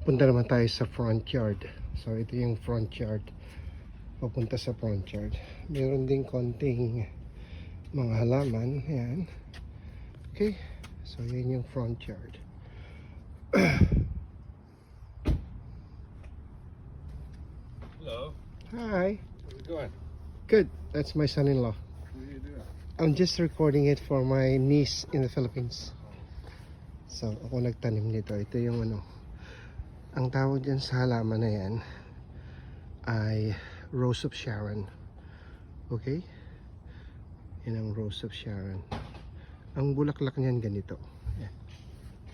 Punta naman tayo sa front yard. So ito yung front yard. Papunta sa front yard. Meron ding konting mga halaman. Ayan. Okay. So yan yung front yard. Hello. Hi. How's it going? Good. That's my son-in-law. What are you doing? I'm just recording it for my niece in the Philippines. So ako nagtanim nito. Ito yung ano. Ang tawag dyan sa halaman na yan ay Rose of Sharon. Okay? Yan ang Rose of Sharon. Ang bulaklak niyan ganito. Yan.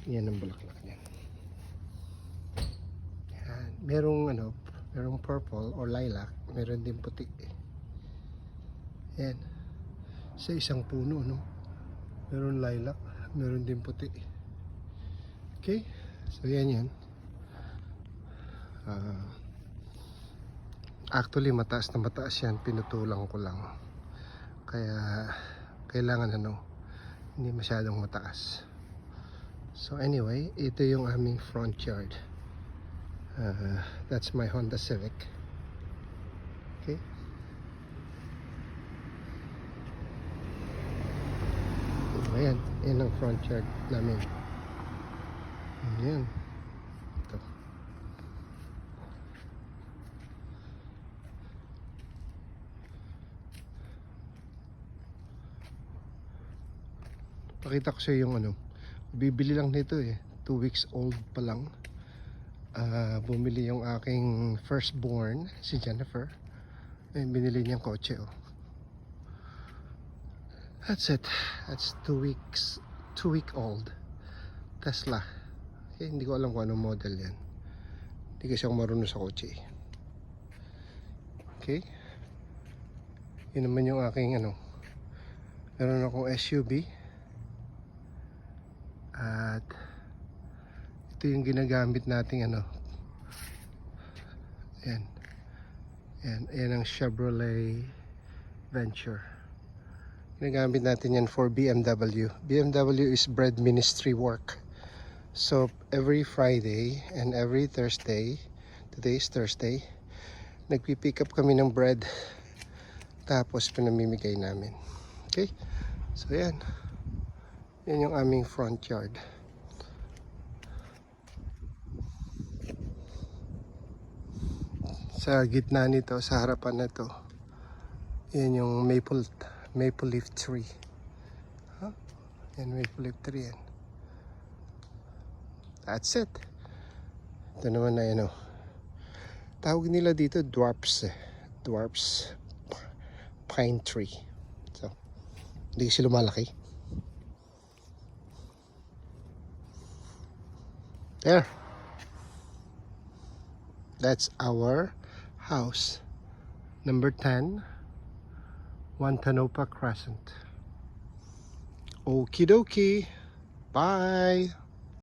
Yan ang bulaklak niyan. Yan. Merong purple or lilac. Meron din puti. Yan. Sa isang puno, no? Meron lilac. Meron din puti. Okay? So yan yan. Actually mataas na mataas yan, pinutulang ko lang, kaya kailangan hindi masyadong mataas. So anyway, ito yung aming front yard. That's my Honda Civic. Okay, ayan, yan ang front yard namin. Ayan. Ito. Pakita ko sa iyo yung bibili lang nito 2 weeks old pa lang. Bumili yung aking firstborn, si Jennifer. Binili niyang kotse. That's it. That's 2 week old Tesla. Hindi ko alam kung anong model yan. Hindi kasi ako marunong sa kotse. Okay. Yun naman yung aking meron akong SUV. At ito yung ginagamit nating Ayan. Ayan ang Chevrolet Venture. Ginagamit natin yan for BMW. BMW is bread ministry work. So every Friday and every Thursday, today is Thursday, nagpipick up kami ng bread. Tapos pinamimigay namin. Okay? So yan. Yan yung aming front yard. Sa gitna nito, sa harapan na to, yan yung maple leaf tree. Yan, maple leaf tree yan. That's it. Ito naman na tawag nila dito dwarfs dwarfs pine tree. So hindi kasi lumalaki. There. That's our house. Number 10, Wantanopa Crescent. Okie dokie. Bye.